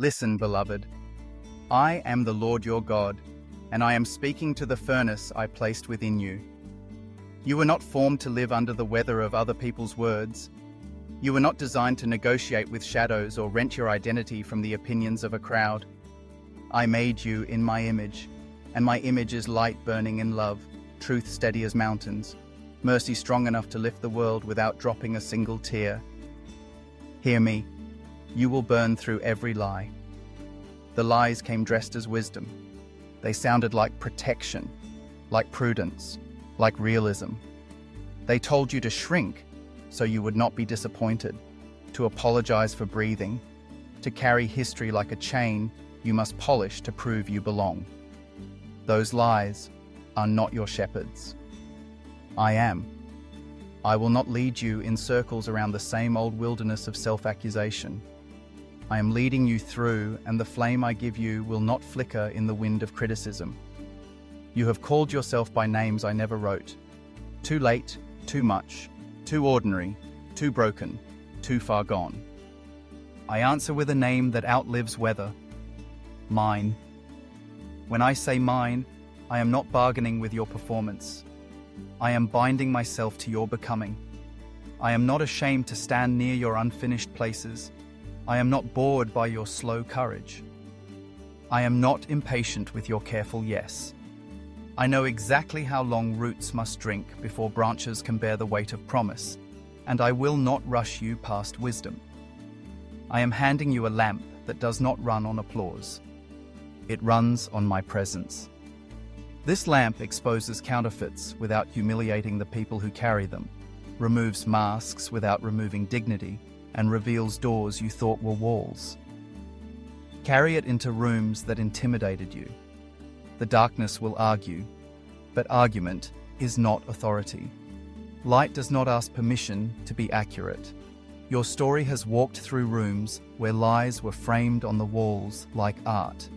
Listen, beloved, I am the Lord your God, and I am speaking to the furnace I placed within you. You were not formed to live under the weather of other people's words. You were not designed to negotiate with shadows or rent your identity from the opinions of a crowd. I made you in my image, and my image is light burning in love, truth steady as mountains, mercy strong enough to lift the world without dropping a single tear. Hear me, you will burn through every lie. The lies came dressed as wisdom. They sounded like protection, like prudence, like realism. They told you to shrink so you would not be disappointed, to apologize for breathing, to carry history like a chain you must polish to prove you belong. Those lies are not your shepherds. I am. I will not lead you in circles around the same old wilderness of self-accusation. I am leading you through, and the flame I give you will not flicker in the wind of criticism. You have called yourself by names I never wrote. Too late, too much, too ordinary, too broken, too far gone. I answer with a name that outlives weather. Mine. When I say mine, I am not bargaining with your performance. I am binding myself to your becoming. I am not ashamed to stand near your unfinished places. I am not bored by your slow courage. I am not impatient with your careful yes. I know exactly how long roots must drink before branches can bear the weight of promise, and I will not rush you past wisdom. I am handing you a lamp that does not run on applause. It runs on my presence. This lamp exposes counterfeits without humiliating the people who carry them, removes masks without removing dignity, and reveals doors you thought were walls. Carry it into rooms that intimidated you. The darkness will argue, but argument is not authority. Light does not ask permission to be accurate. Your story has walked through rooms where lies were framed on the walls like art.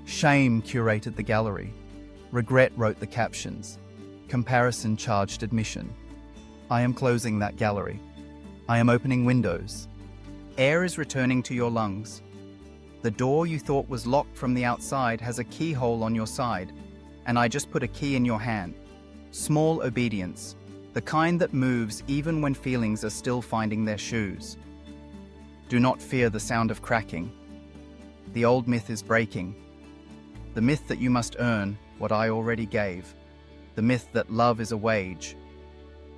Shame curated the gallery. Regret wrote the captions. Comparison charged admission. I am closing that gallery. I am opening windows. Air is returning to your lungs. The door you thought was locked from the outside has a keyhole on your side, and I just put a key in your hand. Small obedience, the kind that moves even when feelings are still finding their shoes. Do not fear the sound of cracking. The old myth is breaking. The myth that you must earn what I already gave. The myth that love is a wage.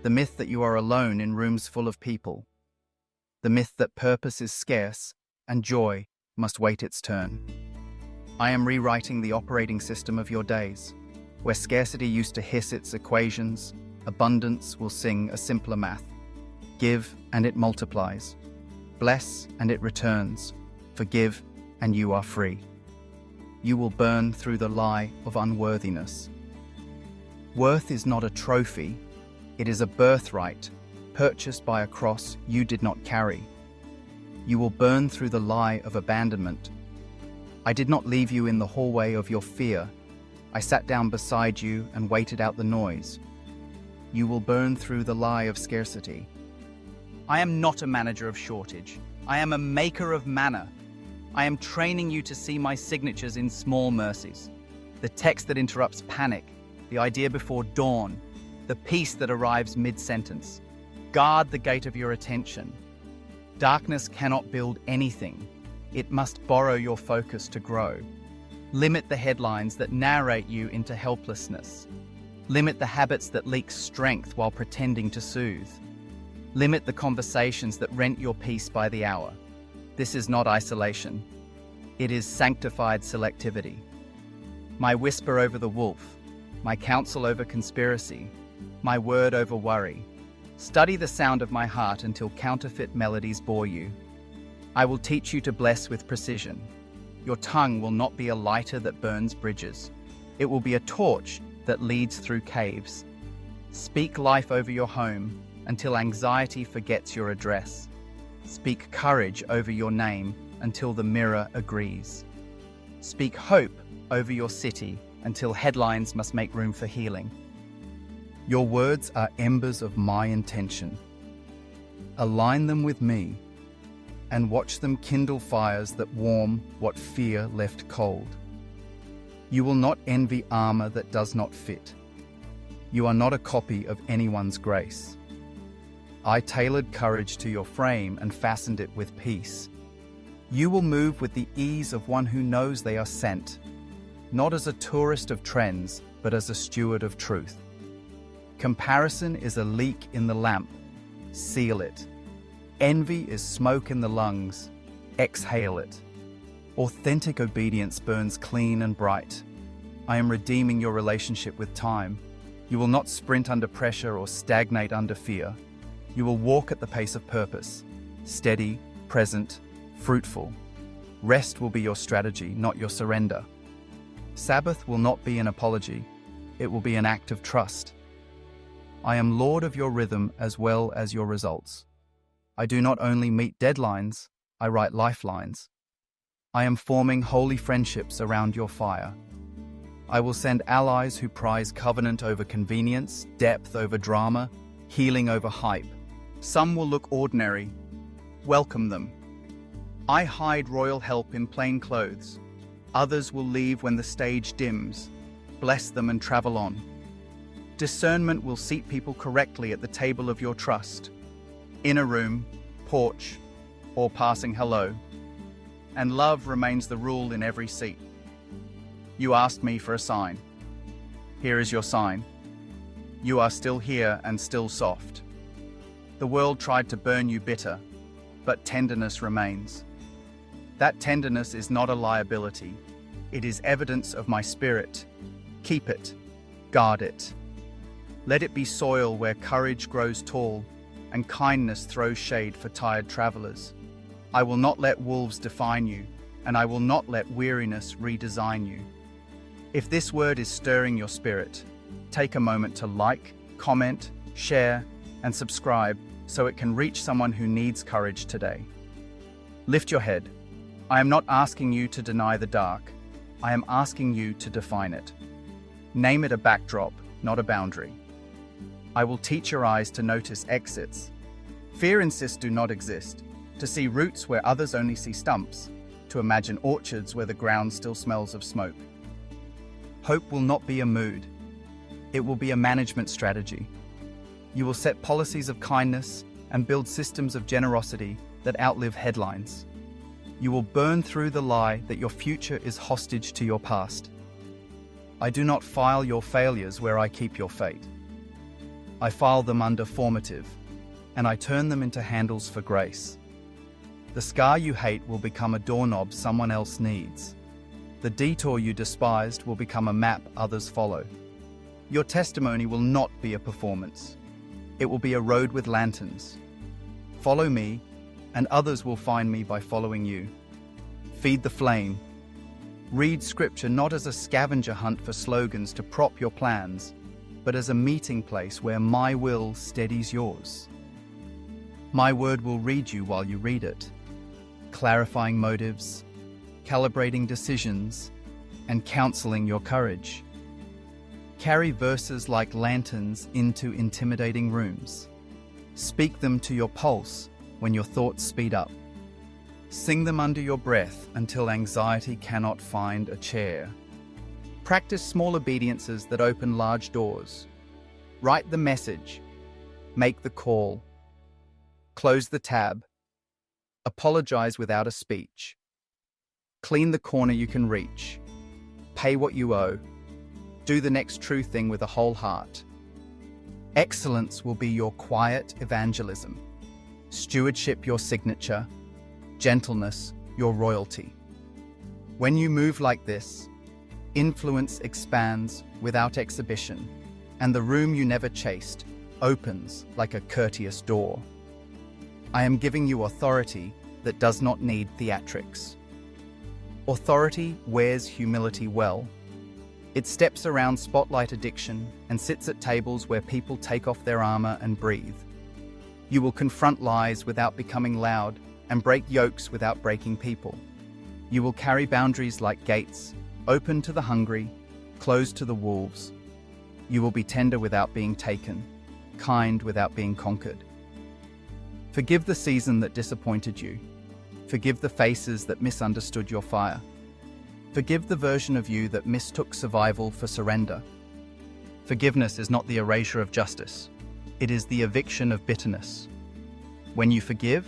The myth that you are alone in rooms full of people. The myth that purpose is scarce and joy must wait its turn. I am rewriting the operating system of your days. Where scarcity used to hiss its equations, abundance will sing a simpler math. Give and it multiplies. Bless and it returns. Forgive and you are free. You will burn through the lie of unworthiness. Worth is not a trophy. It is a birthright, purchased by a cross you did not carry. You will burn through the lie of abandonment. I did not leave you in the hallway of your fear. I sat down beside you and waited out the noise. You will burn through the lie of scarcity. I am not a manager of shortage. I am a maker of manna. I am training you to see my signatures in small mercies. The text that interrupts panic, the idea before dawn, the peace that arrives mid-sentence. Guard the gate of your attention. Darkness cannot build anything. It must borrow your focus to grow. Limit the headlines that narrate you into helplessness. Limit the habits that leak strength while pretending to soothe. Limit the conversations that rent your peace by the hour. This is not isolation. It is sanctified selectivity. My whisper over the wolf, my counsel over conspiracy, my word over worry. Study the sound of my heart until counterfeit melodies bore you. I will teach you to bless with precision. Your tongue will not be a lighter that burns bridges. It will be a torch that leads through caves. Speak life over your home until anxiety forgets your address. Speak courage over your name until the mirror agrees. Speak hope over your city until headlines must make room for healing. Your words are embers of my intention. Align them with me, and watch them kindle fires that warm what fear left cold. You will not envy armor that does not fit. You are not a copy of anyone's grace. I tailored courage to your frame and fastened it with peace. You will move with the ease of one who knows they are sent, not as a tourist of trends, but as a steward of truth. Comparison is a leak in the lamp. Seal it. Envy is smoke in the lungs. Exhale it. Authentic obedience burns clean and bright. I am redeeming your relationship with time. You will not sprint under pressure or stagnate under fear. You will walk at the pace of purpose, steady, present, fruitful. Rest will be your strategy, not your surrender. Sabbath will not be an apology. It will be an act of trust. I am Lord of your rhythm as well as your results. I do not only meet deadlines, I write lifelines. I am forming holy friendships around your fire. I will send allies who prize covenant over convenience, depth over drama, healing over hype. Some will look ordinary. Welcome them. I hide royal help in plain clothes. Others will leave when the stage dims. Bless them and travel on. Discernment will seat people correctly at the table of your trust. Inner room, porch, or passing hello. And love remains the rule in every seat. You asked me for a sign. Here is your sign. You are still here and still soft. The world tried to burn you bitter, but tenderness remains. That tenderness is not a liability. It is evidence of my spirit. Keep it. Guard it. Let it be soil where courage grows tall and kindness throws shade for tired travelers. I will not let wolves define you, and I will not let weariness redesign you. If this word is stirring your spirit, take a moment to like, comment, share, and subscribe so it can reach someone who needs courage today. Lift your head. I am not asking you to deny the dark. I am asking you to define it. Name it a backdrop, not a boundary. I will teach your eyes to notice exits. Fear insists do not exist, to see roots where others only see stumps, to imagine orchards where the ground still smells of smoke. Hope will not be a mood. It will be a management strategy. You will set policies of kindness and build systems of generosity that outlive headlines. You will burn through the lie that your future is hostage to your past. I do not file your failures where I keep your fate. I file them under formative, and I turn them into handles for grace. The scar you hate will become a doorknob someone else needs. The detour you despised will become a map others follow. Your testimony will not be a performance. It will be a road with lanterns. Follow me, and others will find me by following you. Feed the flame. Read scripture not as a scavenger hunt for slogans to prop your plans, but as a meeting place where my will steadies yours. My word will read you while you read it, clarifying motives, calibrating decisions, and counseling your courage. Carry verses like lanterns into intimidating rooms. Speak them to your pulse when your thoughts speed up. Sing them under your breath until anxiety cannot find a chair. Practice small obediences that open large doors. Write the message. Make the call. Close the tab. Apologize without a speech. Clean the corner you can reach. Pay what you owe. Do the next true thing with a whole heart. Excellence will be your quiet evangelism. Stewardship your signature. Gentleness your royalty. When you move like this, influence expands without exhibition, and the room you never chased opens like a courteous door. I am giving you authority that does not need theatrics. Authority wears humility well. It steps around spotlight addiction and sits at tables where people take off their armor and breathe. You will confront lies without becoming loud and break yokes without breaking people. You will carry boundaries like gates, open to the hungry, closed to the wolves. You will be tender without being taken, kind without being conquered. Forgive the season that disappointed you. Forgive the faces that misunderstood your fire. Forgive the version of you that mistook survival for surrender. Forgiveness is not the erasure of justice. It is the eviction of bitterness. When you forgive,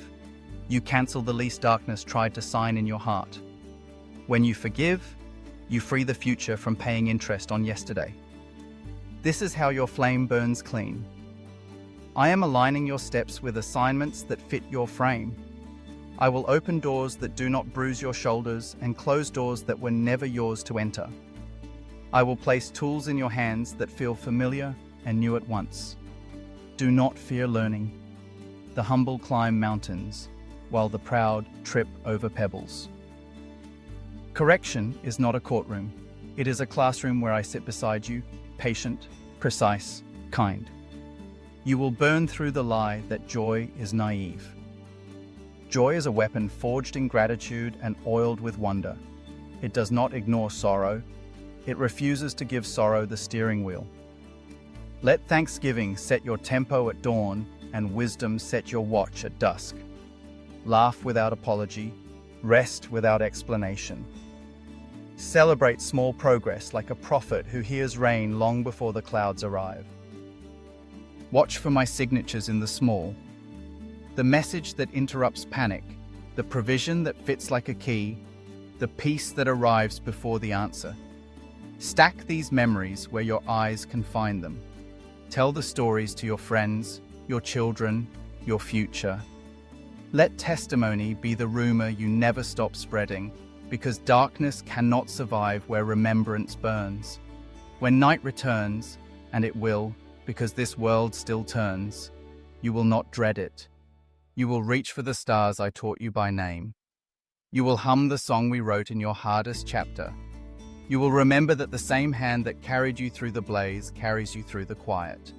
you cancel the least darkness tried to sign in your heart. When you forgive, you free the future from paying interest on yesterday. This is how your flame burns clean. I am aligning your steps with assignments that fit your frame. I will open doors that do not bruise your shoulders and close doors that were never yours to enter. I will place tools in your hands that feel familiar and new at once. Do not fear learning. The humble climb mountains, while the proud trip over pebbles. Correction is not a courtroom. It is a classroom where I sit beside you, patient, precise, kind. You will burn through the lie that joy is naive. Joy is a weapon forged in gratitude and oiled with wonder. It does not ignore sorrow. It refuses to give sorrow the steering wheel. Let thanksgiving set your tempo at dawn and wisdom set your watch at dusk. Laugh without apology, rest without explanation. Celebrate small progress like a prophet who hears rain long before the clouds arrive. Watch for my signatures in the small. The message that interrupts panic, the provision that fits like a key, the peace that arrives before the answer. Stack these memories where your eyes can find them. Tell the stories to your friends, your children, your future. Let testimony be the rumor you never stop spreading, because darkness cannot survive where remembrance burns. When night returns, and it will, because this world still turns, you will not dread it. You will reach for the stars I taught you by name. You will hum the song we wrote in your hardest chapter. You will remember that the same hand that carried you through the blaze carries you through the quiet.